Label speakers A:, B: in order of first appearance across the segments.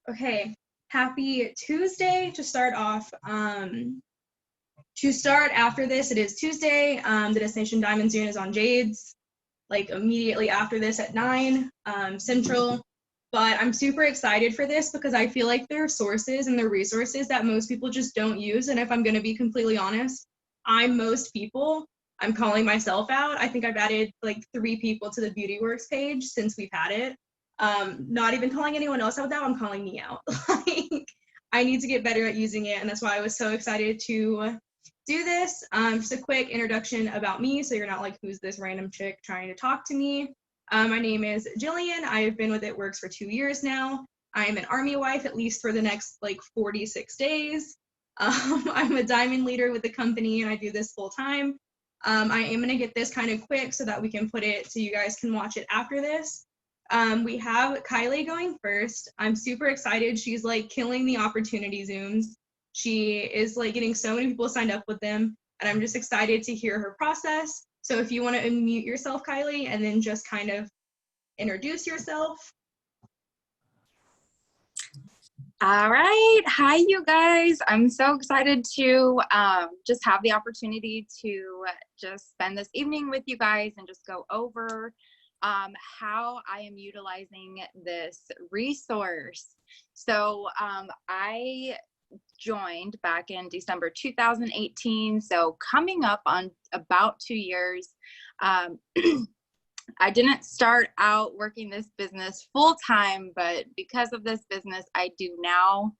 A: Okay, happy Tuesday to start off. To start after this, it is Tuesday. The Destination Diamond Zone is on Jade's, like immediately after this at 9 Central. But I'm super excited for this because I feel like there are sources and there are resources that most people just don't use. And if I'm going to be completely honest, I'm most people. I'm calling myself out. I think I've added like 3 people to the Beauty Works page since we've had it. Not even calling anyone else out now, I'm calling me out. Like, I need to get better at using it, and that's why I was so excited to do this. Just a quick introduction about me, so you're not like, who's this random chick trying to talk to me? My name is Jillian. I've been with It Works for 2 years now. I am an Army wife, at least for the next like 46 days. I'm a diamond leader with the company, and I do this full time. I am going to get this kind of quick so that we can put it so you guys can watch it after this. We have Kylie going first. I'm super excited. She's like killing the opportunity Zooms. She is like getting so many people signed up with them, and I'm just excited to hear her process. So if you want to unmute yourself, Kylie, and then just kind of introduce yourself.
B: All right. Hi, you guys. I'm so excited to just have the opportunity to just spend this evening with you guys and just go over how I am utilizing this resource. So I joined back in December 2018. So coming up on about 2 years. I didn't start out working this business full time, but because of this business, I do now.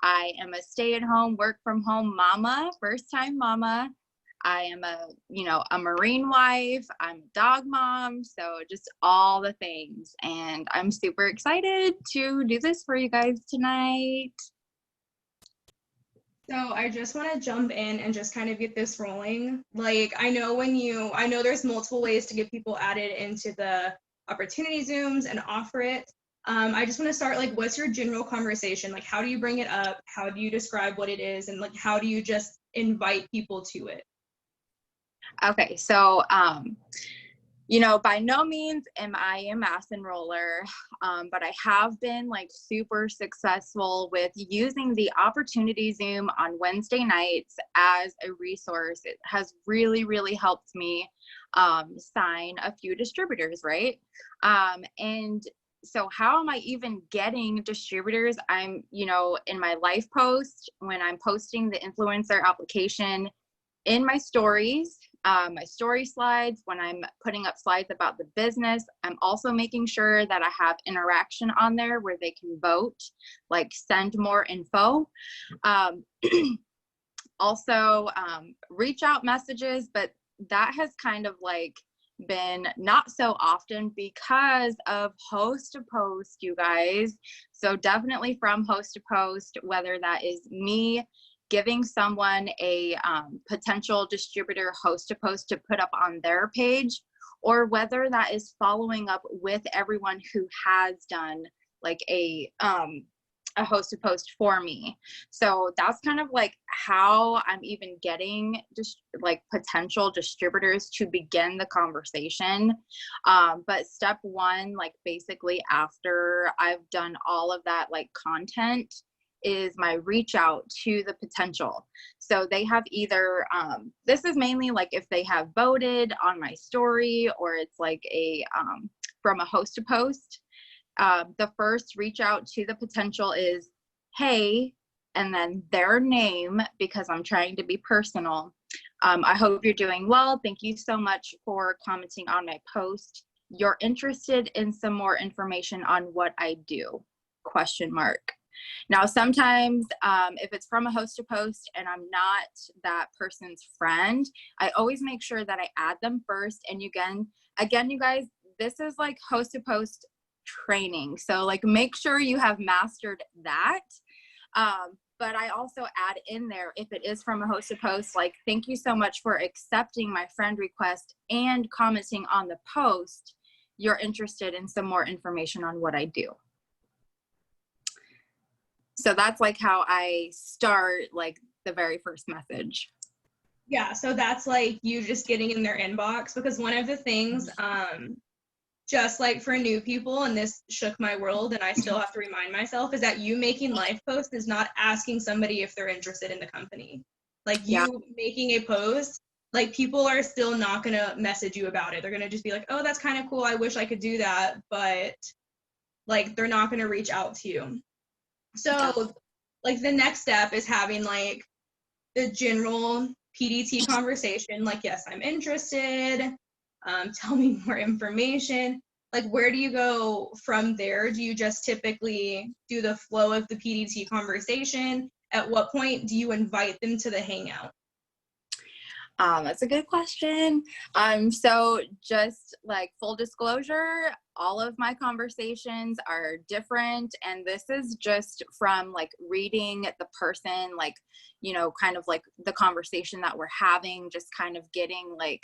B: I am a stay-at-home, work from home mama, first time mama. I am a Marine wife. I'm a dog mom. So just all the things. And I'm super excited to do this for you guys tonight.
A: So I just want to jump in and just kind of get this rolling. Like, I know there's multiple ways to get people added into the opportunity Zooms and offer it. I just want to start, like, what's your general conversation? Like, how do you bring it up? How do you describe what it is? And like, how do you just invite people to it?
B: Okay, so by no means am I a mass enroller, but I have been like super successful with using the opportunity Zoom on Wednesday nights as a resource. It has really, really helped me sign a few distributors, right? And so how am I even getting distributors? I'm, in my life post, when I'm posting the influencer application, in my stories, my story slides, when I'm putting up slides about the business, I'm also making sure that I have interaction on there where they can vote, like send more info. Also, reach out messages, but that has kind of like been not so often because of host to post, you guys. So definitely from host to post, whether that is me giving someone a potential distributor host to post to put up on their page, or whether that is following up with everyone who has done like a host to post for me. So that's kind of like how I'm even getting just like potential distributors to begin the conversation. But step one, like basically after I've done all of that like content, is my reach out to the potential. So they have either, this is mainly like if they have voted on my story, or it's like from a host to post. The first reach out to the potential is, hey, and then their name, because I'm trying to be personal. I hope you're doing well. Thank you so much for commenting on my post. You're interested in some more information on what I do? ? Now, sometimes if it's from a host to post and I'm not that person's friend, I always make sure that I add them first. And again, you guys, this is like host to post training. So like make sure you have mastered that. But I also add in there, if it is from a host to post, like, thank you so much for accepting my friend request and commenting on the post. You're interested in some more information on what I do. So that's like how I start like the very first message.
A: Yeah, so that's like you just getting in their inbox, because one of the things just like for new people, and this shook my world and I still have to remind myself, is that you making life posts is not asking somebody if they're interested in the company. Like
B: Yeah.
A: you making a post, like people are still not gonna message you about it. They're gonna just be like, oh, that's kind of cool, I wish I could do that, but like they're not gonna reach out to you.
B: Yeah.
A: So like the next step is having like the general PDT conversation, like, yes, I'm interested, tell me more information. Like, where do you go from there? Do you just typically do the flow of the PDT conversation? At what point do you invite them to the hangout?
B: That's a good question. So just like full disclosure, all of my conversations are different, and this is just from like reading the person, like, you know, kind of like the conversation that we're having, just kind of getting like,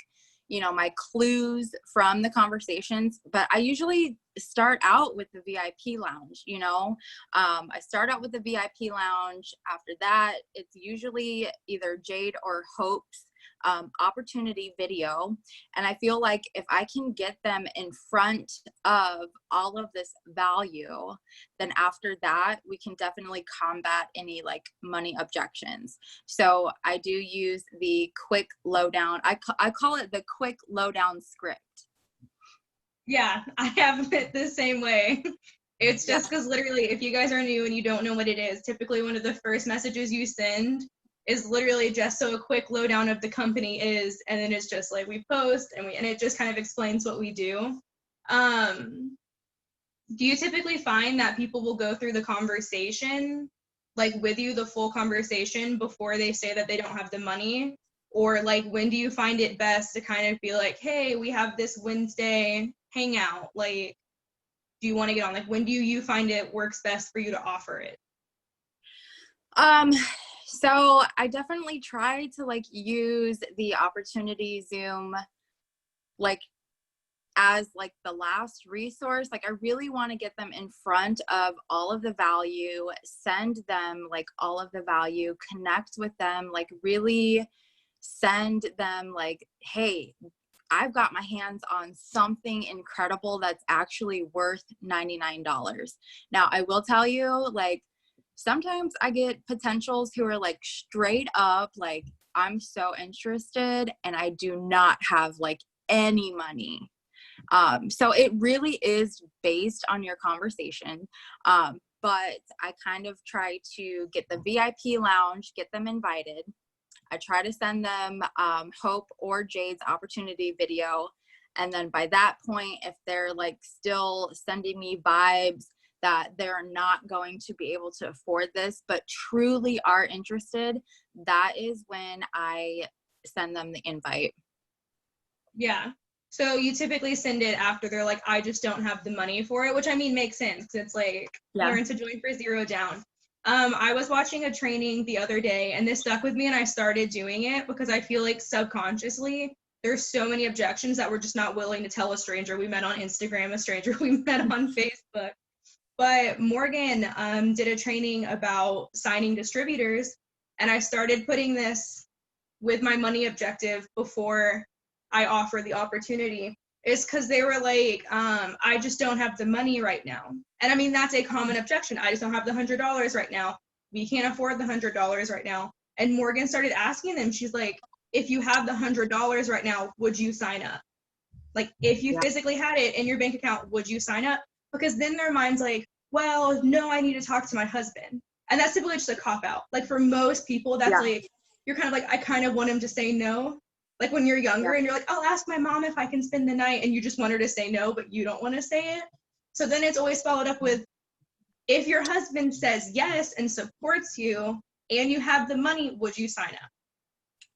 B: you know, my clues from the conversations. But I usually start out with the VIP lounge, you know. I start out with the VIP lounge. After that, it's usually either Jade or Hope's opportunity video. And I feel like if I can get them in front of all of this value, then after that, we can definitely combat any like money objections. So I do use the quick lowdown. I call it the quick lowdown script.
A: Yeah, I have it the same way. It's just because literally, if you guys are new and you don't know what it is, typically one of the first messages you send is literally just so a quick lowdown of the company is, and then it's just like we post and it just kind of explains what we do. Do you typically find that people will go through the conversation, like with you, the full conversation before they say that they don't have the money? Or like, when do you find it best to kind of be like, hey, we have this Wednesday hangout, like, do you want to get on? Like, when do you find it works best for you to offer it?
B: So I definitely try to like use the opportunity Zoom like as like the last resource. Like I really want to get them in front of all of the value, send them like all of the value, connect with them, like really send them like, hey, I've got my hands on something incredible that's actually worth $99. Now, I will tell you, like, sometimes I get potentials who are like straight up, like, I'm so interested and I do not have like any money. So it really is based on your conversation. But I kind of try to get the VIP lounge, get them invited. I try to send them Hope or Jade's opportunity video. And then by that point, if they're like still sending me vibes that they're not going to be able to afford this, but truly are interested, that is when I send them the invite.
A: Yeah. So you typically send it after they're like, I just don't have the money for it, which I mean makes sense. It's like, learn to join for $0 down. I was watching a training the other day and this stuck with me and I started doing it because I feel like subconsciously there's so many objections that we're just not willing to tell a stranger we met on Instagram, a stranger we met on Facebook. But Morgan did a training about signing distributors, and I started putting this with my money objective before I offer the opportunity. Is because they were like, I just don't have the money right now. And I mean, that's a common objection. I just don't have the $100 right now. We can't afford the $100 right now. And Morgan started asking them, she's like, if you have the $100 right now, would you sign up? Like, if you physically had it in your bank account, would you sign up? Because then their mind's like, well, no, I need to talk to my husband. And that's typically just a cop out. Like for most people, that's like, you're kind of like, I kind of want him to say no. Like when you're younger and you're like, I'll ask my mom if I can spend the night, and you just want her to say no, but you don't want to say it. So then it's always followed up with, if your husband says yes and supports you and you have the money, would you sign up?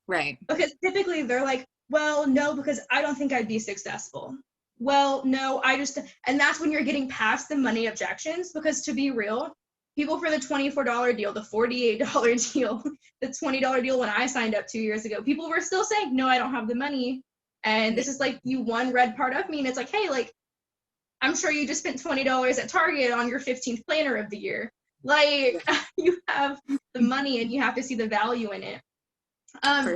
B: Right.
A: Because typically they're like, well, no, because I don't think I'd be successful. Well, no, and that's when you're getting past the money objections, because to be real, people for the $24 deal, the $48 deal, the $20 deal when I signed up 2 years ago, people were still saying, no, I don't have the money. And this is like, you one read part of me, and it's like, hey, like, I'm sure you just spent $20 at Target on your 15th planner of the year. Like, you have the money and you have to see the value in it.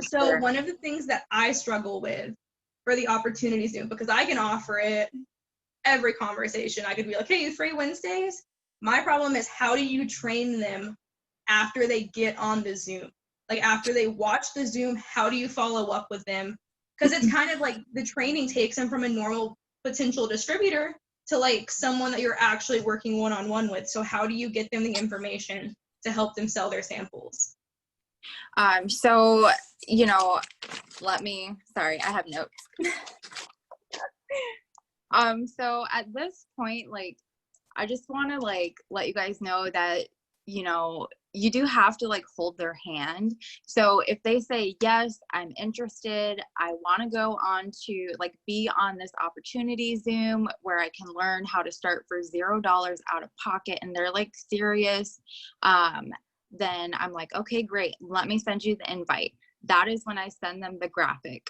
A: So one of the things that I struggle with for the opportunity Zoom, because I can offer it every conversation. I could be like, hey, free Wednesdays? My problem is, how do you train them after they get on the Zoom? Like, after they watch the Zoom, how do you follow up with them? Because it's kind of like the training takes them from a normal potential distributor to like someone that you're actually working one-on-one with. So how do you get them the information to help them sell their samples?
B: So, you know, sorry, I have notes. So at this point, like, I just want to like let you guys know that, you know, you do have to like hold their hand. So if they say, yes, I'm interested, I want to go on to like be on this opportunity Zoom where I can learn how to start for $0 out of pocket, and they're like serious, then I'm like, okay, great. Let me send you the invite. That is when I send them the graphic.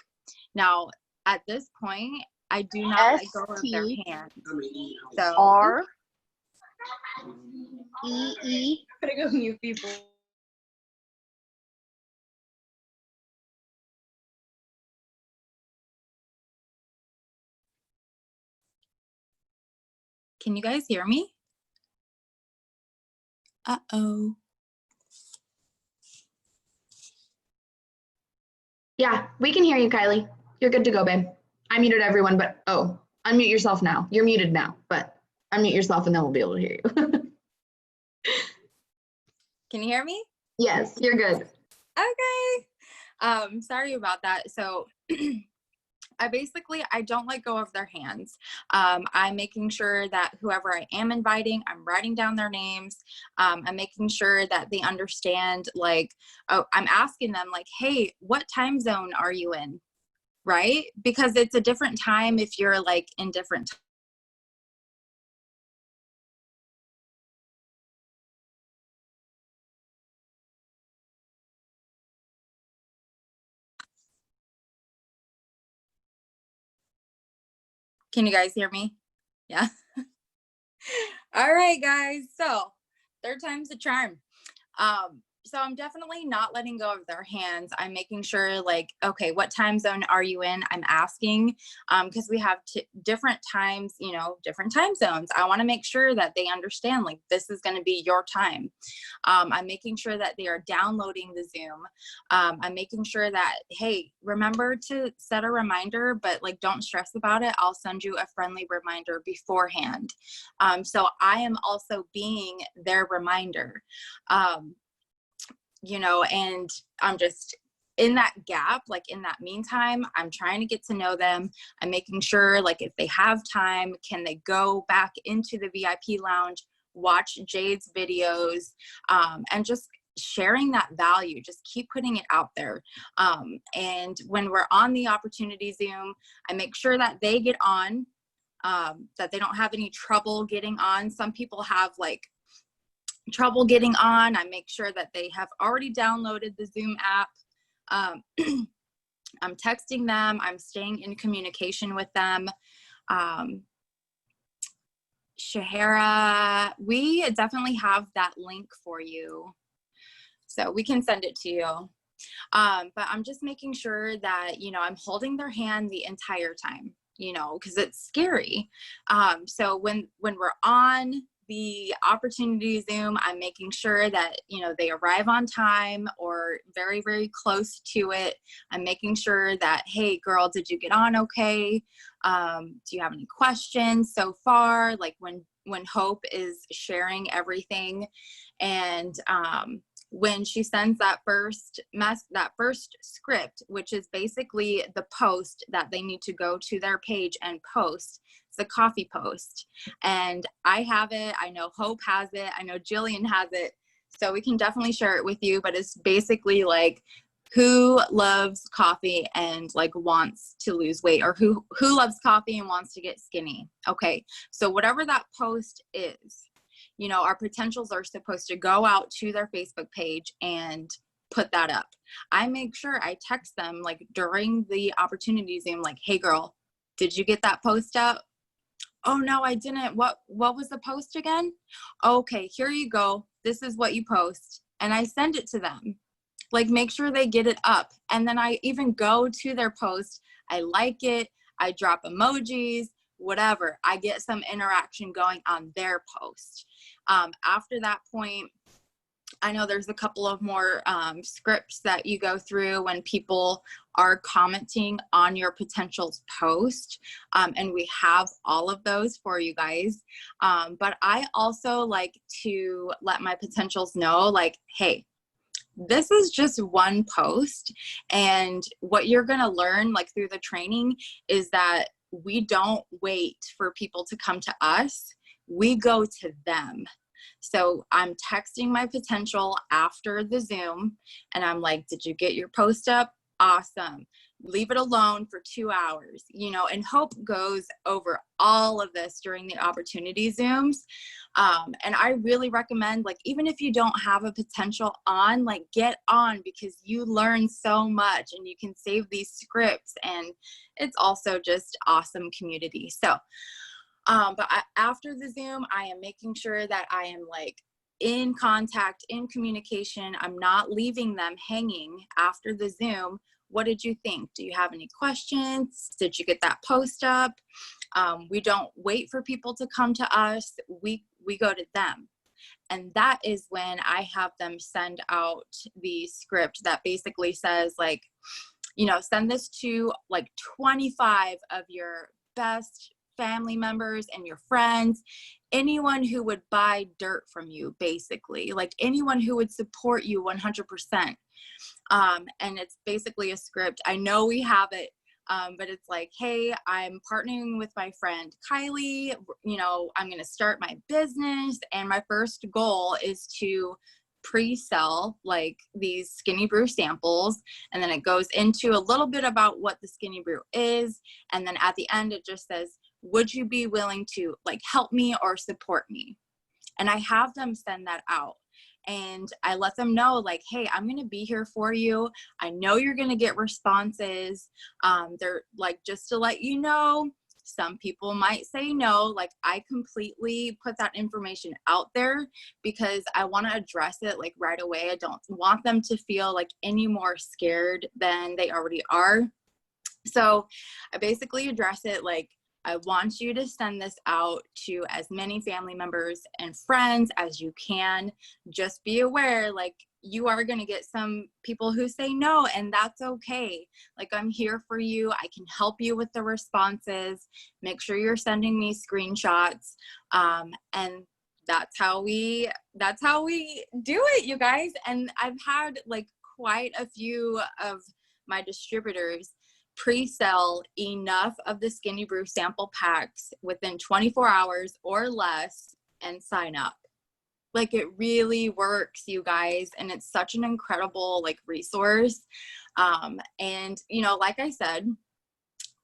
B: Now, at this point, I do not let go of their hand. So
C: R-E-E.
A: I'm gonna go mute people.
B: Can you guys hear me? Uh-oh.
C: Yeah, we can hear you, Kylie. You're good to go, babe. I muted everyone, but unmute yourself now. You're muted now, but unmute yourself and then we'll be able to hear you.
B: Can you hear me?
C: Yes, you're good.
B: Okay. Sorry about that. So I don't let go of their hands. I'm making sure that whoever I am inviting, I'm writing down their names. I'm making sure that they understand, like, oh, I'm asking them like, hey, what time zone are you in? Right? Because it's a different time if you're like in different. Can you guys hear me? Yeah. All right, guys. So third time's the charm. So I'm definitely not letting go of their hands. I'm making sure, like, okay, what time zone are you in? I'm asking, because we have different times, you know, different time zones. I want to make sure that they understand, like, this is going to be your time. I'm making sure that they are downloading the Zoom. I'm making sure that, hey, remember to set a reminder, but like, don't stress about it. I'll send you a friendly reminder beforehand. So I am also being their reminder. You know, and I'm just in that gap, like in that meantime, I'm trying to get to know them. I'm making sure, like, if they have time, can they go back into the VIP lounge, watch Jade's videos, and just sharing that value, just keep putting it out there. And when we're on the opportunity Zoom, I make sure that they get on, that they don't have any trouble getting on. Some people have like trouble getting on. I make sure that they have already downloaded the Zoom app. I'm texting them. I'm staying in communication with them. Shahara, we definitely have that link for you, so we can send it to you. But I'm just making sure that, you know, I'm holding their hand the entire time, you know, because it's scary. So when we're on the opportunity Zoom, I'm making sure that, you know, they arrive on time or very, very close to it. I'm making sure that, hey, girl, did you get on okay? Do you have any questions so far? Like when Hope is sharing everything, and when she sends that first script, which is basically the post that they need to go to their page and post. It's a coffee post, and I have it. I know Hope has it. I know Jillian has it. So we can definitely share it with you, but it's basically like, who loves coffee and like wants to lose weight, or who loves coffee and wants to get skinny. Okay. So whatever that post is, you know, our potentials are supposed to go out to their Facebook page and put that up. I make sure I text them like during the opportunity Zoom, like, hey girl, did you get that post out? Oh no, I didn't. What was the post again? Okay, here you go. This is what you post. And I send it to them. Like, make sure they get it up. And then I even go to their post. I like it. I drop emojis. whatever, I get some interaction going on their post. After that point, I know there's a couple of more scripts that you go through when people are commenting on your potential's post. And we have all of those for you guys. But I also like to let my potentials know, like, hey, this is just one post. And what you're going to learn, like, through the training is that we don't wait for people to come to us. We go to them. So I'm texting my potential after the Zoom and I'm like, did you get your post up? Awesome. Leave it alone for 2 hours, you know, and Hope goes over all of this during the opportunity Zooms. And I really recommend, like, even if you don't have a potential on, like, get on, because you learn so much and you can save these scripts, and it's also just awesome community. So after the Zoom, I am making sure that I am, like, in contact, in communication. I'm not leaving them hanging after the Zoom. What did you think? Do you have any questions? Did you get that post up? We don't wait for people to come to us. We go to them. And that is when I have them send out the script that basically says, like, you know, send this to like 25 of your best family members and your friends, anyone who would buy dirt from you, basically, like anyone who would support you 100%. And it's basically a script. I know we have it, but it's like, hey, I'm partnering with my friend Kylie. You know, I'm going to start my business, and my first goal is to pre-sell like these Skinny Brew samples. And then it goes into a little bit about what the Skinny Brew is. And then at the end, it just says, would you be willing to, like, help me or support me? And I have them send that out. And I let them know, like, hey, I'm going to be here for you. I know you're going to get responses. They're like, just to let you know, some people might say no. Like, I completely put that information out there because I want to address it, like, right away. I don't want them to feel like any more scared than they already are. So I basically address it like, I want you to send this out to as many family members and friends as you can. Just be aware, like, you are going to get some people who say no, and that's okay. Like, I'm here for you. I can help you with the responses. Make sure you're sending me screenshots. And that's how we do it, you guys. And I've had, like, quite a few of my distributors pre-sell enough of the Skinny Brew sample packs within 24 hours or less and sign up. Like, it really works, you guys, and it's such an incredible, like, resource. And, you know, like I said,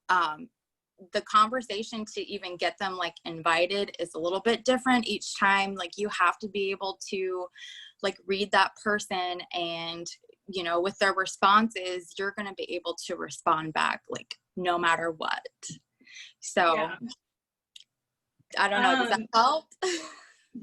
B: the conversation to even get them, like, invited is a little bit different each time. Like, you have to be able to, like, read that person, and, you know, with their responses, you're going to be able to respond back, like, no matter what. So yeah. I don't know. Does that help?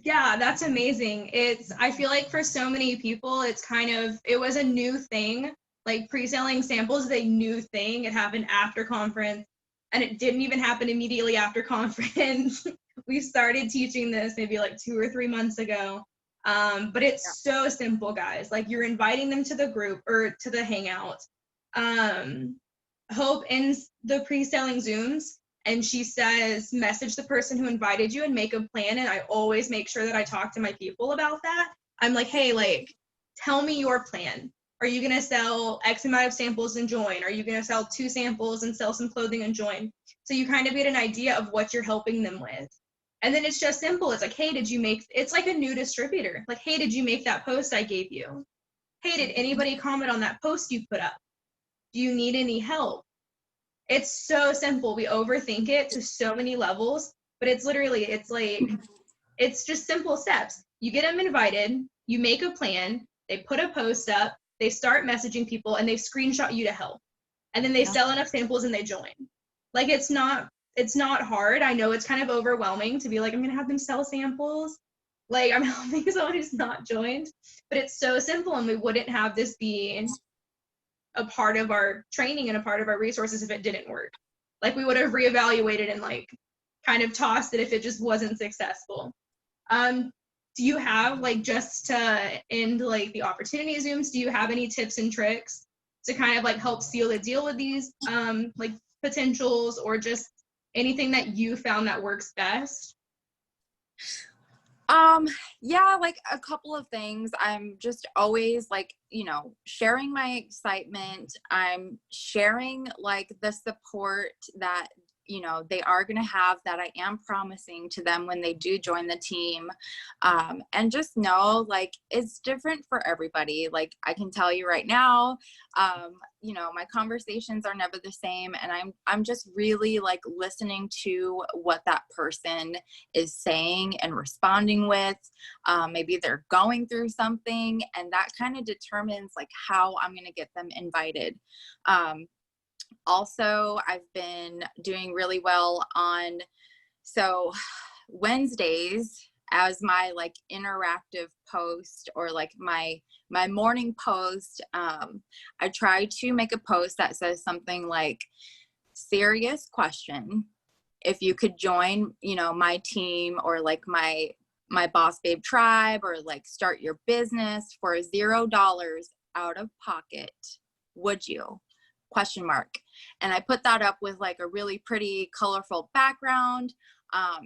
A: Yeah, that's amazing. I feel like for so many people, it was a new thing. Like, pre-selling samples is a new thing. It happened after conference, and it didn't even happen immediately after conference. We started teaching this maybe like 2 or 3 months ago. But it's so simple, guys. Like, you're inviting them to the group or to the hangout. Hope ends the pre-selling Zooms, and she says, message the person who invited you and make a plan. And I always make sure that I talk to my people about that. I'm like, hey, like, tell me your plan. Are you going to sell X amount of samples and join? Are you going to sell 2 samples and sell some clothing and join? So you kind of get an idea of what you're helping them with. And then it's just simple. It's like, hey, it's like a new distributor. Like, hey, did you make that post I gave you? Hey, did anybody comment on that post you put up? Do you need any help? It's so simple. We overthink it to so many levels, but it's just simple steps. You get them invited, you make a plan, they put a post up, they start messaging people, and they screenshot you to help. And then they sell enough samples and they join. Like, it's not hard. I know it's kind of overwhelming to be like, I'm going to have them sell samples. Like, I'm helping someone who's not joined, but it's so simple, and we wouldn't have this be a part of our training and a part of our resources if it didn't work. Like, we would have reevaluated in like kind of tossed it if it just wasn't successful. Do you have, like, just to end like the opportunity Zooms, do you have any tips and tricks to kind of like help seal the deal with these like potentials, or just anything that you found that works best?
B: Yeah, like a couple of things. I'm just always like, sharing my excitement. I'm sharing like the support that, they are going to have, that I am promising to them when they do join the team. And just know, like, it's different for everybody. Like, I can tell you right now, my conversations are never the same. And I'm just really like listening to what that person is saying and responding with. Maybe they're going through something, and that kind of determines like how I'm going to get them invited. Also, I've been doing really well on, so Wednesdays as my like interactive post, or like my morning post, I try to make a post that says something like, serious question, if you could join, my team, or like my Boss Babe tribe, or like start your business for $0 out of pocket, would you? ? And I put that up with like a really pretty colorful background.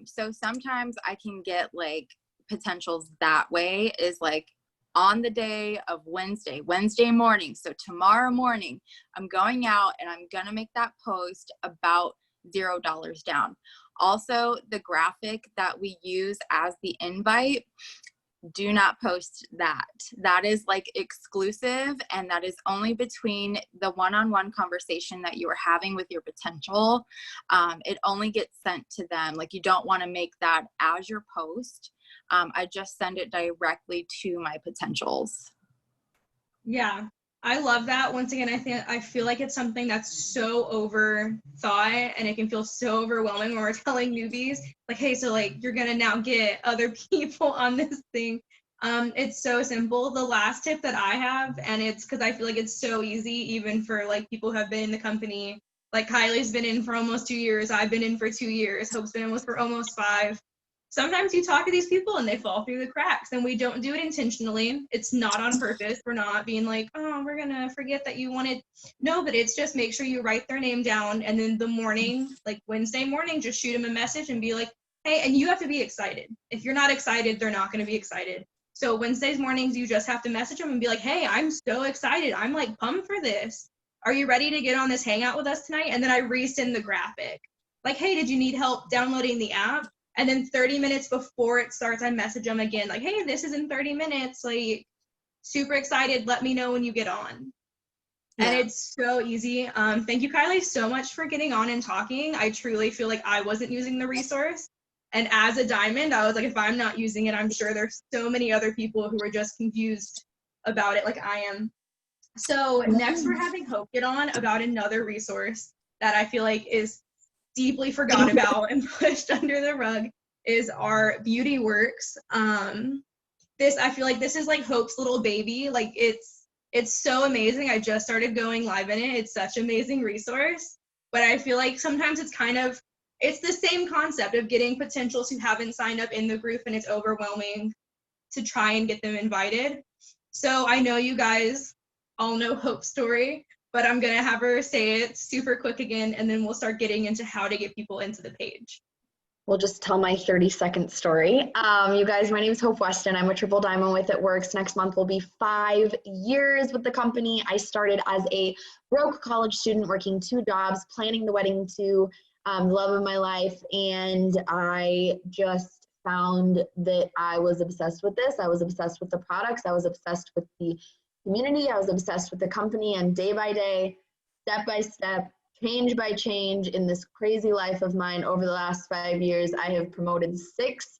B: So sometimes I can get like potentials that way, is like on the day of Wednesday morning. So tomorrow morning, I'm going out and I'm going to make that post about $0 down. Also, the graphic that we use as the invite, do not post that. That is like exclusive, and that is only between the one-on-one conversation that you are having with your potential. It only gets sent to them. Like, you don't want to make that as your post. I just send it directly to my potentials.
A: Yeah, I love that. Once again, I feel like it's something that's so overthought, and it can feel so overwhelming when we're telling newbies, like, hey, so like you're gonna now get other people on this thing. It's so simple. The last tip that I have, and it's because I feel like it's so easy, even for like people who have been in the company. Like, Kylie's been in for almost 2 years. I've been in for 2 years. Hope's been in for almost 5. Sometimes you talk to these people and they fall through the cracks, and we don't do it intentionally. It's not on purpose. We're not being like, oh, we're gonna forget that you wanted. No, but it's just make sure you write their name down, and then the morning, like Wednesday morning, just shoot them a message and be like, hey, and you have to be excited. If you're not excited, they're not gonna be excited. So Wednesdays mornings, you just have to message them and be like, hey, I'm so excited. I'm like pumped for this. Are you ready to get on this hangout with us tonight? And then I resend the graphic. Like, hey, did you need help downloading the app? And then 30 minutes before it starts, I message them again, like, hey, this is in 30 minutes. Like, super excited. Let me know when you get on. Yeah. And it's so easy. Thank you, Kylie, so much for getting on and talking. I truly feel like I wasn't using the resource. And as a diamond, I was like, if I'm not using it, I'm sure there's so many other people who are just confused about it like I am. So next, we're having Hope get on about another resource that I feel like is deeply forgot about and pushed under the rug, is our Beauty Works. I feel like this is like Hope's little baby. Like, it's so amazing. I just started going live in it. It's such an amazing resource. But I feel like sometimes it's the same concept of getting potentials who haven't signed up in the group, and it's overwhelming to try and get them invited. So I know you guys all know Hope's story, but I'm going to have her say it super quick again, and then we'll start getting into how to get people into the page.
C: We'll just tell my 30-second story. You guys, my name is Hope Weston. I'm a triple diamond with It Works. Next month will be 5 years with the company. I started as a broke college student working 2 jobs, planning the wedding to the love of my life, and I just found that I was obsessed with this. I was obsessed with the products. I was obsessed with the community. I was obsessed with the company, and day by day, step by step, change by change, in this crazy life of mine over the last 5 years, I have promoted 6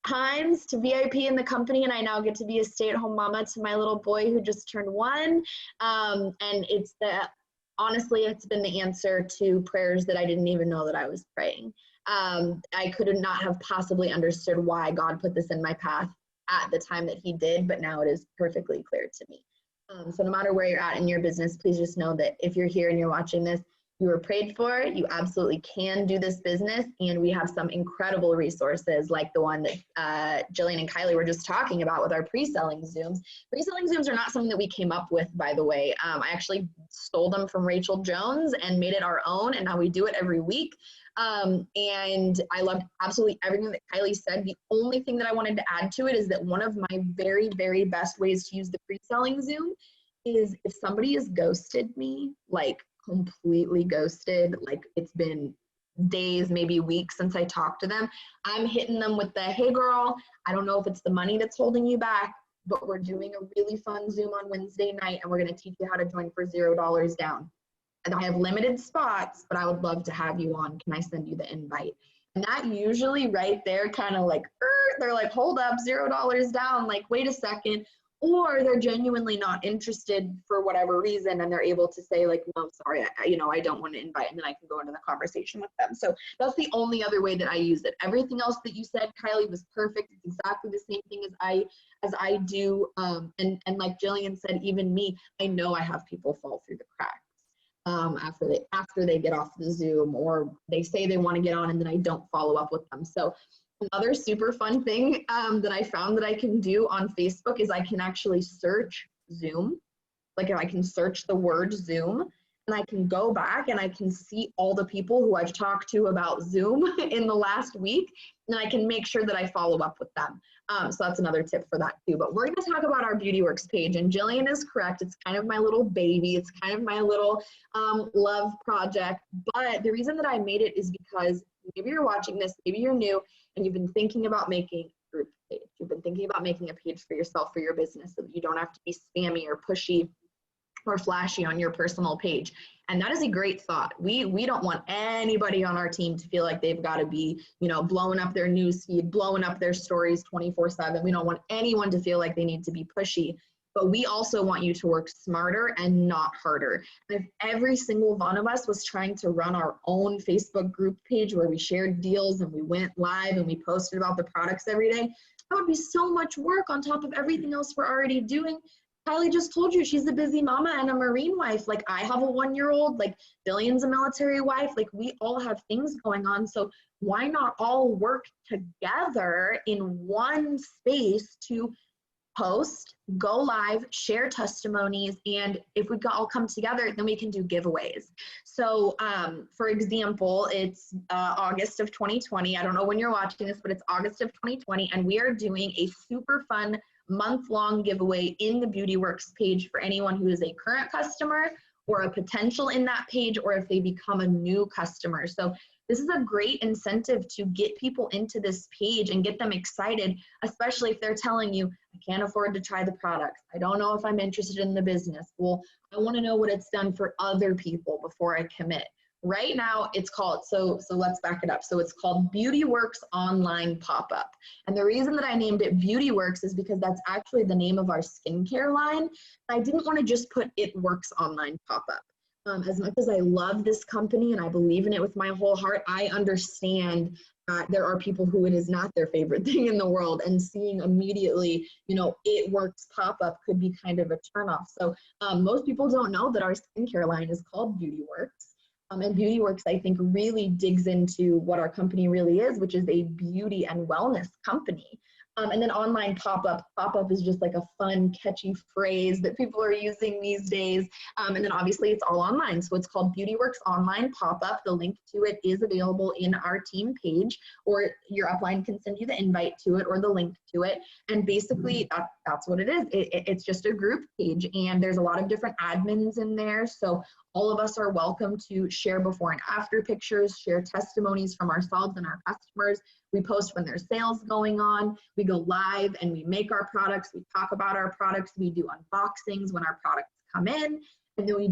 C: times to VIP in the company, and I now get to be a stay-at-home mama to my little boy who just turned 1. And honestly, it's been the answer to prayers that I didn't even know that I was praying. I could not have possibly understood why God put this in my path at the time that he did, but now it is perfectly clear to me. So no matter where you're at in your business, please just know that if you're here and you're watching this, You were prayed for. You absolutely can do this business. And we have some incredible resources like the one that Jillian and Kylie were just talking about with our pre-selling Zooms. Pre-selling Zooms are not something that we came up with, by the way. I actually stole them from Rachel Jones and made it our own. And now we do it every week. And I loved absolutely everything that Kylie said. The only thing that I wanted to add to it is that one of my very, very best ways to use the pre-selling Zoom is if somebody has ghosted me, like completely ghosted, like it's been days, maybe weeks since I talked to them, I'm hitting them with the, hey girl, I don't know if it's the money that's holding you back, but we're doing a really fun Zoom on Wednesday night and we're going to teach you how to join for $0 down. And I have limited spots, but I would love to have you on. Can I send you the invite? And that usually right there kind of like, they're like, hold up, $0 down. Like, wait a second. Or they're genuinely not interested for whatever reason. And they're able to say like, no, sorry, I don't want to invite. And then I can go into the conversation with them. So that's the only other way that I use it. Everything else that you said, Kylie, was perfect. It's exactly the same thing as I do. And like Jillian said, even me, I know I have people fall through the cracks. After they get off the Zoom, or they say they want to get on and then I don't follow up with them. So another super fun thing that I found that I can do on Facebook is I can actually search Zoom. Like if I can search the word Zoom, and I can go back and I can see all the people who I've talked to about Zoom in the last week, and I can make sure that I follow up with them. So that's another tip for that too. But we're going to talk about our BeautyWorks page, and Jillian is correct. It's kind of my little baby. It's kind of my little love project. But the reason that I made it is because maybe you're watching this, maybe you're new, and you've been thinking about making a group page. You've been thinking about making a page for yourself, for your business, so that you don't have to be spammy or pushy or flashy on your personal page. And that is a great thought. We don't want anybody on our team to feel like they've got to be, blowing up their newsfeed, blowing up their stories 24/7. We don't want anyone to feel like they need to be pushy, but we also want you to work smarter and not harder. And if every single one of us was trying to run our own Facebook group page where we shared deals and we went live and we posted about the products every day, that would be so much work on top of everything else we're already doing. Kylie just told you she's a busy mama and a Marine wife. Like I have a 1-year-old, like Jillian's a military wife. Like we all have things going on. So why not all work together in one space to post, go live, share testimonies, and if we all come together, then we can do giveaways. So for example, it's August of 2020. I don't know when you're watching this, but it's August of 2020, and we are doing a super fun month-long giveaway in the BeautyWorks page for anyone who is a current customer or a potential in that page, or if they become a new customer. So this is a great incentive to get people into this page and get them excited, especially if they're telling you, I can't afford to try the products. I don't know if I'm interested in the business. Well, I want to know what it's done for other people before I commit. Right now it's called, so let's back it up. So it's called BeautyWorks Online Pop-Up. And the reason that I named it BeautyWorks is because that's actually the name of our skincare line. I didn't want to just put It Works Online Pop-Up. As much as I love this company and I believe in it with my whole heart, I understand that there are people who it is not their favorite thing in the world, and seeing immediately, It Works pop-up could be kind of a turnoff. So most people don't know that our skincare line is called BeautyWorks. And BeautyWorks, I think, really digs into what our company really is, which is a beauty and wellness company. And then online pop-up. Pop-up is just like a fun, catchy phrase that people are using these days. And then obviously it's all online. So it's called BeautyWorks Online Pop-Up. The link to it is available in our team page, or your upline can send you the invite to it or the link to it. And basically that's what it is. It's just a group page, and there's a lot of different admins in there. So all of us are welcome to share before and after pictures, share testimonies from ourselves and our customers. We post when there's sales going on. We go live and we make our products. We talk about our products. We do unboxings when our products come in. And then we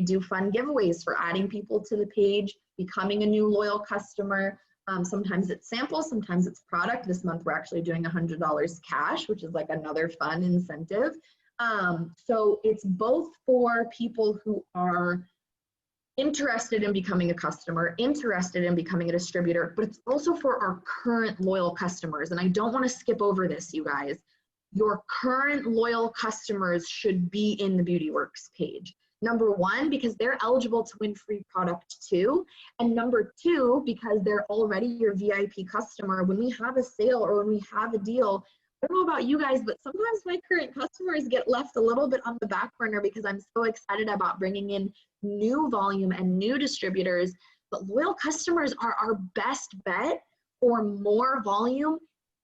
C: do fun giveaways for adding people to the page, becoming a new loyal customer. Sometimes it's samples, sometimes it's product. This month we're actually doing $100 cash, which is like another fun incentive. So it's both for people who are interested in becoming a customer, interested in becoming a distributor, but it's also for our current loyal customers. And I don't want to skip over this, you guys. Your current loyal customers should be in the BeautyWorks page. Number one, because they're eligible to win free product too. And number two, because they're already your VIP customer. When we have a sale or when we have a deal, I don't know about you guys, but sometimes my current customers get left a little bit on the back burner because I'm so excited about bringing in new volume and new distributors. But loyal customers are our best bet for more volume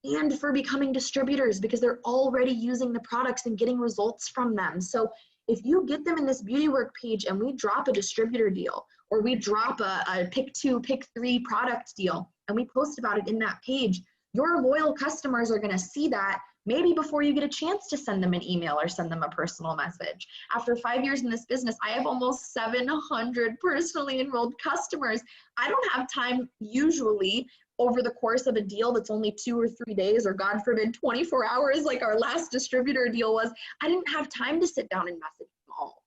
C: and for becoming distributors because they're already using the products and getting results from them. So if you get them in this beauty work page and we drop a distributor deal or we drop a pick 2, pick 3 product deal and we post about it in that page, your loyal customers are going to see that maybe before you get a chance to send them an email or send them a personal message. After 5 years in this business, I have almost 700 personally enrolled customers. I don't have time usually over the course of a deal that's only 2 or 3 days, or God forbid, 24 hours, like our last distributor deal was. I didn't have time to sit down and message them all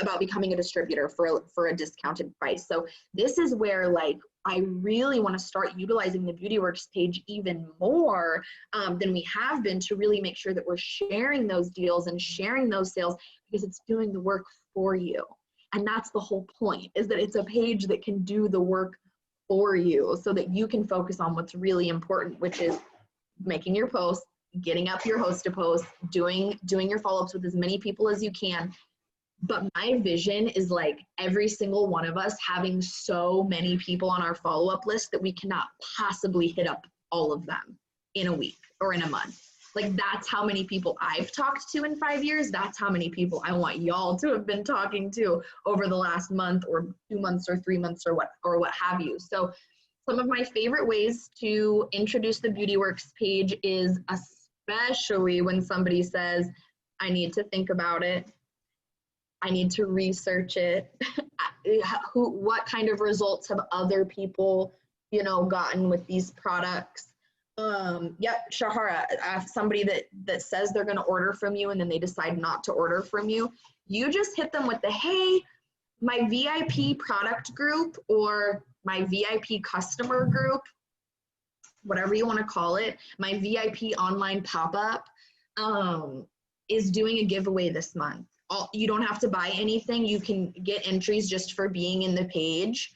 C: about becoming a distributor for a discounted price. So this is where like I really want to start utilizing the BeautyWorks page even more than we have been to really make sure that we're sharing those deals and sharing those sales because it's doing the work for you. And that's the whole point, is that it's a page that can do the work for you so that you can focus on what's really important, which is making your posts, getting up your host to post, doing your follow-ups with as many people as you can. But my vision is like every single one of us having so many people on our follow-up list that we cannot possibly hit up all of them in a week or in a month. Like that's how many people I've talked to in 5 years. That's how many people I want y'all to have been talking to over the last month or 2 months or 3 months or what have you. So some of my favorite ways to introduce the BeautyWorks page is especially when somebody says, I need to think about it. I need to research it. What kind of results have other people, gotten with these products? Yep, Shahara, somebody that says they're going to order from you and then they decide not to order from you, you just hit them with the, hey, my VIP product group or my VIP customer group, whatever you want to call it, my VIP online pop-up is doing a giveaway this month. You don't have to buy anything. You can get entries just for being in the page.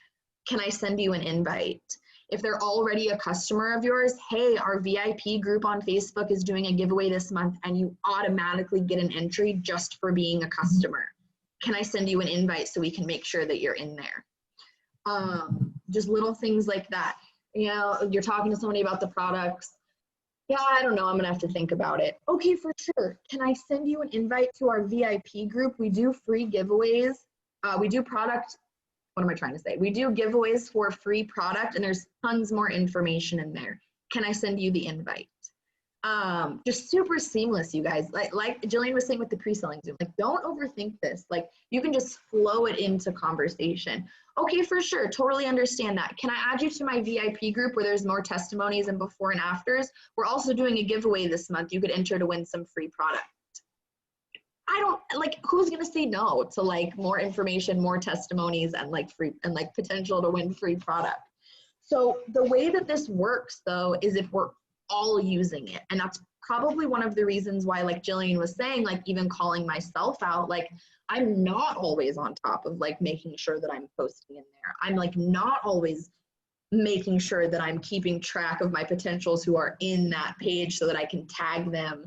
C: Can I send you an invite? If they're already a customer of yours, hey, our VIP group on Facebook is doing a giveaway this month and you automatically get an entry just for being a customer. Can I send you an invite so we can make sure that you're in there? Just little things like that. You're talking to somebody about the products. Yeah, I don't know. I'm going to have to think about it. Okay, for sure. Can I send you an invite to our VIP group? We do free giveaways. We do product. What am I trying to say? We do giveaways for free product and there's tons more information in there. Can I send you the invite? Just super seamless, you guys. Like Jillian was saying with the pre-selling Zoom, like don't overthink this. Like you can just flow it into conversation. Okay, for sure. Totally understand that. Can I add you to my VIP group where there's more testimonies and before and afters? We're also doing a giveaway this month. You could enter to win some free product. Who's going to say no to like more information, more testimonies and like free and like potential to win free product? So the way that this works though, is if we're all using it. And that's probably one of the reasons why, like Jillian was saying, like even calling myself out, like I'm not always on top of like making sure that I'm posting in there. I'm like not always making sure that I'm keeping track of my potentials who are in that page so that I can tag them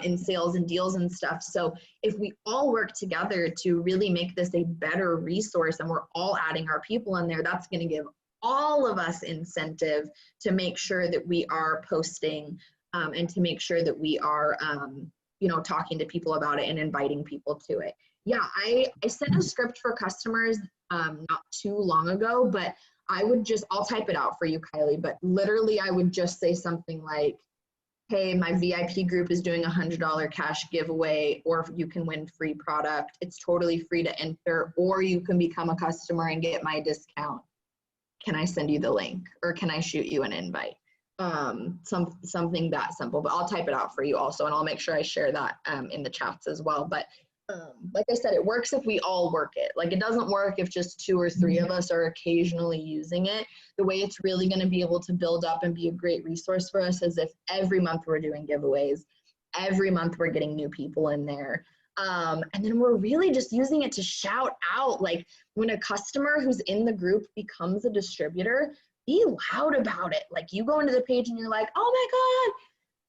C: in sales and deals and stuff. So if we all work together to really make this a better resource and we're all adding our people in there, that's going to give all of us incentive to make sure that we are posting and to make sure that we are, talking to people about it and inviting people to it. Yeah, I sent a script for customers not too long ago, but I'll type it out for you, Kylie, but literally I would just say something like, hey, my VIP group is doing a $100 cash giveaway, or you can win free product. It's totally free to enter, or you can become a customer and get my discount. Can I send you the link, or can I shoot you an invite? Something that simple, but I'll type it out for you also, and I'll make sure I share that in the chats as well. But like I said, it works if we all work it. Like it doesn't work if just 2 or 3 of us are occasionally using it. The way it's really going to be able to build up and be a great resource for us is if every month we're doing giveaways, every month we're getting new people in there. And then we're really just using it to shout out, like when a customer who's in the group becomes a distributor, be loud about it. Like you go into the page and you're like, oh my God,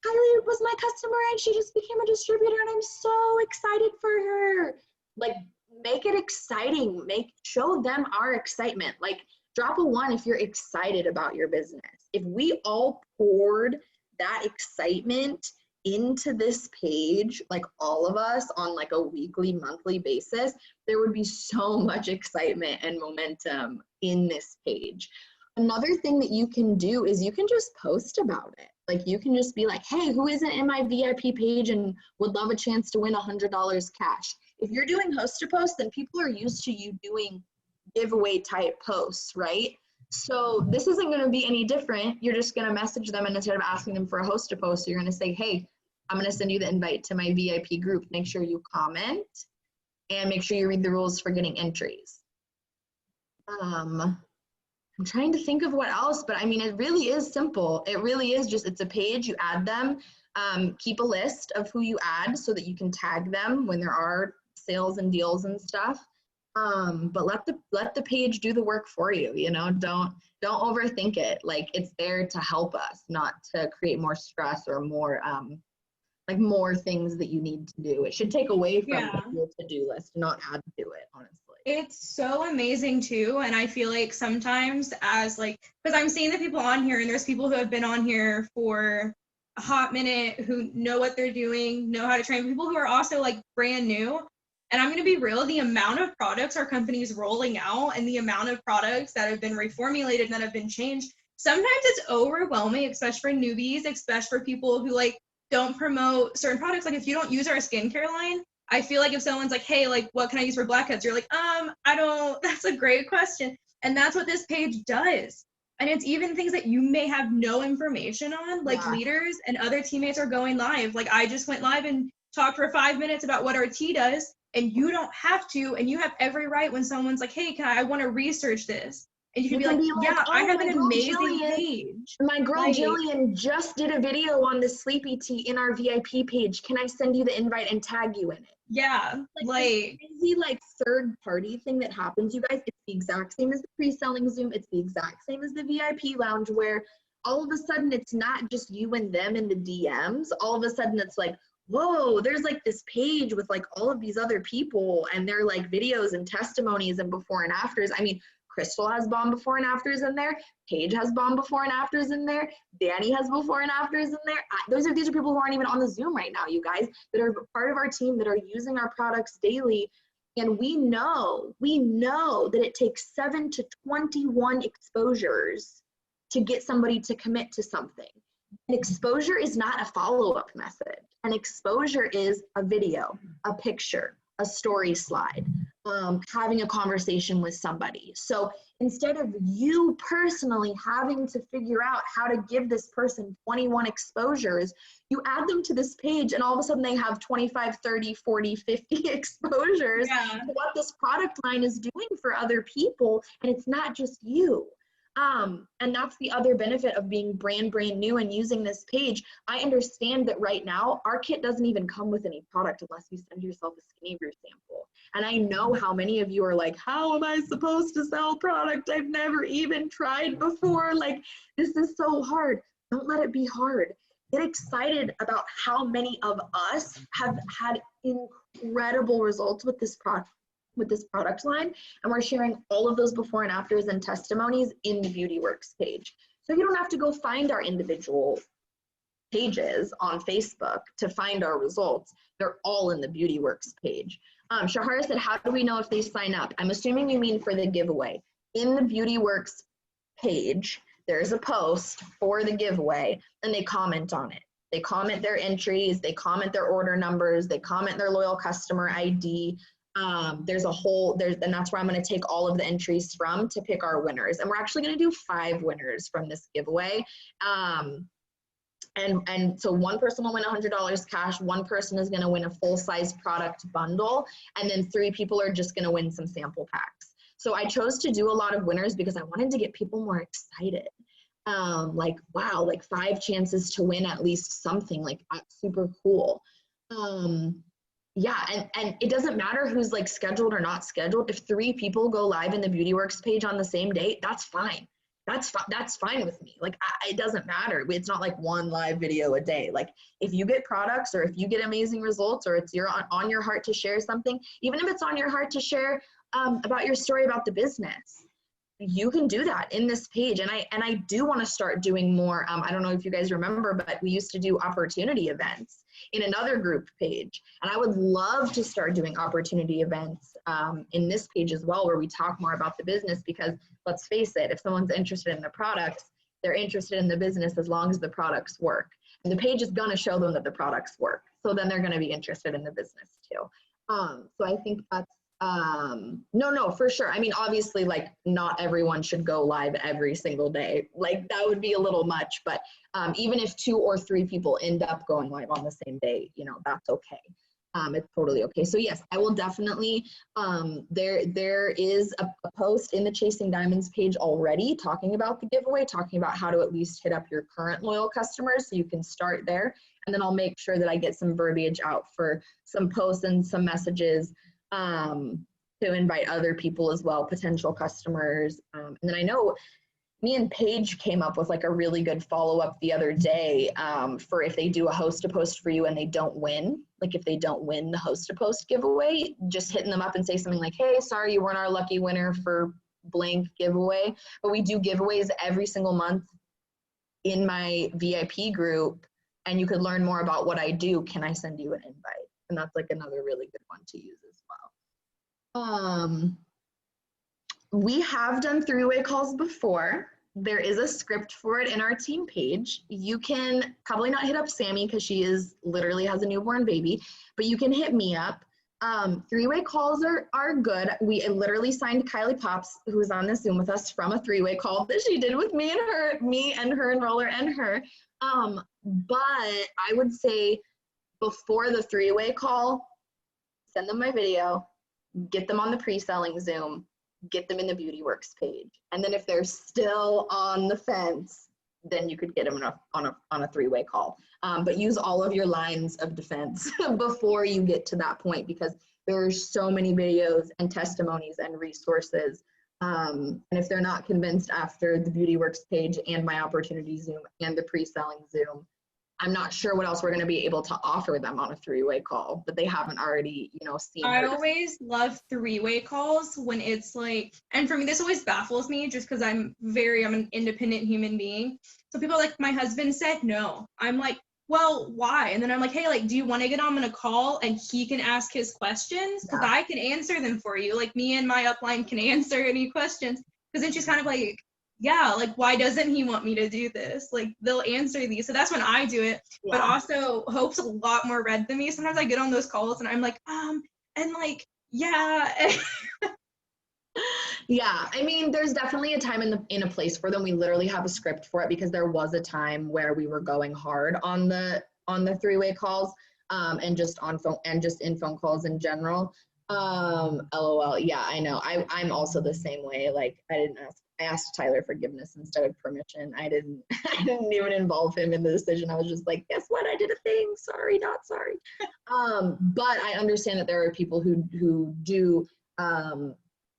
C: Kylie was my customer and she just became a distributor and I'm so excited for her. Like make it exciting, show them our excitement. Like drop a 1 if you're excited about your business. If we all poured that excitement into this page, like all of us on like a weekly, monthly basis, there would be so much excitement and momentum in this page. Another thing that you can do is you can just post about it. Like you can just be like, hey, who isn't in my VIP page and would love a chance to win $100 cash? If you're doing host to post, then people are used to you doing giveaway type posts, right? So this isn't going to be any different. You're just going to message them, and instead of asking them for a host to post, you're going to say, hey, I'm going to send you the invite to my VIP group. Make sure you comment and make sure you read the rules for getting entries. I'm trying to think of what else, but I mean, it really is simple. It really is just, it's a page, you add them, keep a list of who you add so that you can tag them when there are sales and deals and stuff. But let the page do the work for you, you know, don't overthink it. Like it's there to help us, not to create more stress or more, like more things that you need to do. It should take away from your to-do list, not add to it, honestly.
A: It's so amazing too, and I feel like sometimes as like, because I'm seeing the people on here, and there's people who have been on here for a hot minute, who know what they're doing, know how to train, people who are also like brand new. And I'm going to be real, the amount of products our company's rolling out and the amount of products that have been reformulated and that have been changed, sometimes it's overwhelming, especially for newbies, especially for people who like don't promote certain products. Like if you don't use our skincare line, I feel like if someone's like, hey, like, what can I use for blackheads? You're like, I don't, that's a great question. And that's what this page does. And it's even things that you may have no information on, like leaders and other teammates are going live. Like I just went live and talked for 5 minutes about what our tea does, and you don't have to, and you have every right when someone's like, hey, I want to research this. And you can be like, yeah, I have an amazing page.
C: My girl Jillian just did a video on the sleepy tea in our VIP page. Can I send you the invite and tag you in it?
A: Yeah,
C: like crazy like third party thing that happens, you guys. It's the exact same as the pre-selling Zoom. It's the exact same as the VIP lounge, where all of a sudden it's not just you and them in the DMs. All of a sudden it's like, whoa, there's like this page with like all of these other people and they're like videos and testimonies and before and afters. I mean, Crystal has bomb before and afters in there. Paige has bomb before and afters in there. Danny has before and afters in there. These are people who aren't even on the Zoom right now, you guys, that are part of our team, that are using our products daily. And we know that it takes 7 to 21 exposures to get somebody to commit to something. An exposure is not a follow-up method. An exposure is a video, a picture, a story slide, having a conversation with somebody. So instead of you personally having to figure out how to give this person 21 exposures, you add them to this page and all of a sudden they have 25, 30, 40, 50 exposures to what this product line is doing for other people. And it's not just you. And that's the other benefit of being brand new and using this page. I understand that right now, our kit doesn't even come with any product unless you send yourself a skinny brew sample. And I know how many of you are like, how am I supposed to sell product I've never even tried before? Like, this is so hard. Don't let it be hard. Get excited about how many of us have had incredible results with this product. Line, and we're sharing all of those before and afters and testimonies in the Beauty Works page. So you don't have to go find our individual pages on Facebook to find our results. They're all in the Beauty Works page. Shahara said, how do we know if they sign up? I'm assuming you mean for the giveaway. In the Beauty Works page, there's a post for the giveaway and they comment on it. They comment their entries, they comment their order numbers, they comment their loyal customer ID. And that's where I'm going to take all of the entries from to pick our winners. And we're actually going to do 5 winners from this giveaway. And so one person will win $100 cash. One person is going to win a full-size product bundle. And then 3 people are just going to win some sample packs. So I chose to do a lot of winners because I wanted to get people more excited. Like, wow, like 5 chances to win at least something, like that's super cool. Yeah, and it doesn't matter who's like scheduled or not scheduled. If 3 people go live in the BeautyWorks page on the same day, that's fine. That's fine with me. Like, it doesn't matter. It's not like 1 live video a day. Like, if you get products, or if you get amazing results, or it's on your heart to share something, even if it's on your heart to share about your story about the business, you can do that in this page. And I do want to start doing more. I don't know if you guys remember, but we used to do opportunity events in another group page. And I would love to start doing opportunity events in this page as well, where we talk more about the business, because let's face it, if someone's interested in the products, they're interested in the business as long as the products work. And the page is going to show them that the products work. So then they're going to be interested in the business too. So I think that's, no, for sure. I mean, obviously, like, not everyone should go live every single day. Like, that would be a little much, but even if 2 or 3 people end up going live on the same day, you know, that's okay. It's totally okay. So yes, I will definitely, there is a post in the Chasing Diamonds page already talking about the giveaway, talking about how to at least hit up your current loyal customers, so you can start there. And then I'll make sure that I get some verbiage out for some posts and some messages to invite other people as well, potential customers. And then I know me and Paige came up with like a really good follow-up the other day for if they do a host-to-post for you and they don't win, like if they don't win the host-to-post giveaway, just hitting them up and say something like, hey, sorry you weren't our lucky winner for blank giveaway. But we do giveaways every single month in my VIP group, and you could learn more about what I do. Can I send you an invite? And that's like another really good one to use as well. We have done 3-way calls before. There is a script for it in our team page. You can probably not hit up Sammy because she literally has a newborn baby, but you can hit me up. 3-way calls are good. We literally signed Kylie Pops, who's on this Zoom with us, from a 3-way call that she did with me and her enroller and her. But I would say before the 3-way call, send them my video, get them on the pre-selling Zoom, get them in the BeautyWorks page. And then if they're still on the fence, then you could get them on a 3-way call. But use all of your lines of defense before you get to that point, because there's so many videos and testimonies and resources. And if they're not convinced after the BeautyWorks page and my opportunity Zoom and the pre-selling Zoom, I'm not sure what else we're going to be able to offer them on a 3-way call, but they haven't already, seen.
A: I always love 3-way calls when it's like, and for me, this always baffles me just because I'm an independent human being. So people are like, my husband said no. I'm like, well, why? And then I'm like, hey, like, do you want to get on a call and he can ask his questions? Because I can answer them for you. Like, me and my upline can answer any questions. Because then she's kind of like, yeah, like, why doesn't he want me to do this? Like, they'll answer these. So that's when I do it. Yeah. But also, Hope's a lot more red than me. Sometimes I get on those calls and I'm like, and like, yeah.
C: Yeah, I mean, there's definitely a time in a place for them. We literally have a script for it, because there was a time where we were going hard on the 3-way calls, and just on phone and just in phone calls in general. LOL. Yeah, I know. I'm also the same way. Like, I asked Tyler forgiveness instead of permission. I didn't even involve him in the decision. I was just like, guess what? I did a thing. Sorry, not sorry. But I understand that there are people who do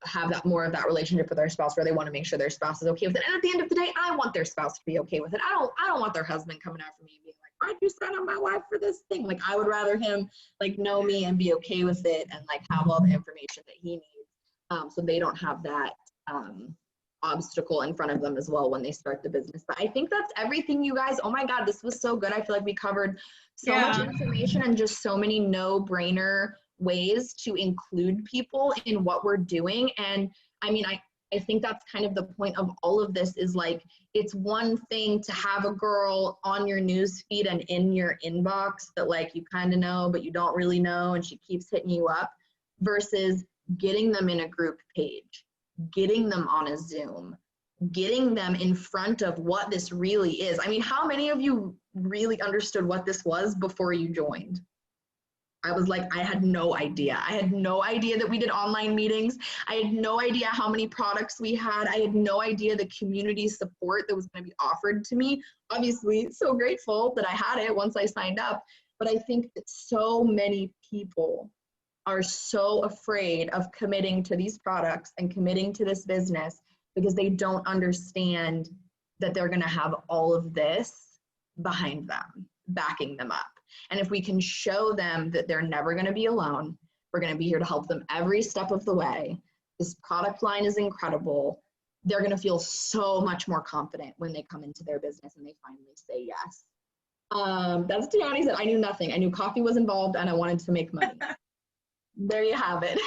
C: have that more of that relationship with their spouse, where they want to make sure their spouse is okay with it. And at the end of the day, I want their spouse to be okay with it. I don't want their husband coming after me and being like, why'd you sign on my wife for this thing? Like, I would rather him like know me and be okay with it and like have all the information that he needs, so they don't have that obstacle in front of them as well when they start the business. But I think that's everything, you guys. Oh my God, this was so good. I feel like we covered so much information and just so many no-brainer ways to include people in what we're doing. And I mean, I think that's kind of the point of all of this, is like, it's one thing to have a girl on your news feed and in your inbox that like you kind of know, but you don't really know, and she keeps hitting you up, versus getting them in a group page, getting them on a Zoom, getting them in front of what this really is. I mean, how many of you really understood what this was before you joined? I was like, I had no idea. I had no idea that we did online meetings. I had no idea how many products we had. I had no idea the community support that was going to be offered to me. Obviously, so grateful that I had it once I signed up. But I think that so many people are so afraid of committing to these products and committing to this business because they don't understand that they're going to have all of this behind them, backing them up. And if we can show them that they're never going to be alone, we're going to be here to help them every step of the way. This product line is incredible. They're going to feel so much more confident when they come into their business and they finally say yes. That's Tiani said, I knew nothing. I knew coffee was involved and I wanted to make money. There you have it.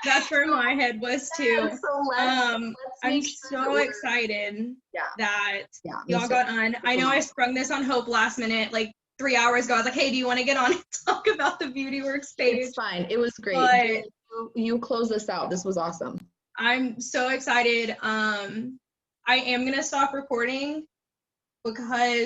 A: That's where my head was too.
C: So let's
A: I'm so excited that y'all got on. I know I sprung this on Hope last minute, like 3 hours ago. I was like, hey, do you want to get on and talk about the Beauty Works page?
C: It's fine. It was great. You close this out. This was awesome.
A: I'm so excited. I am going to stop recording because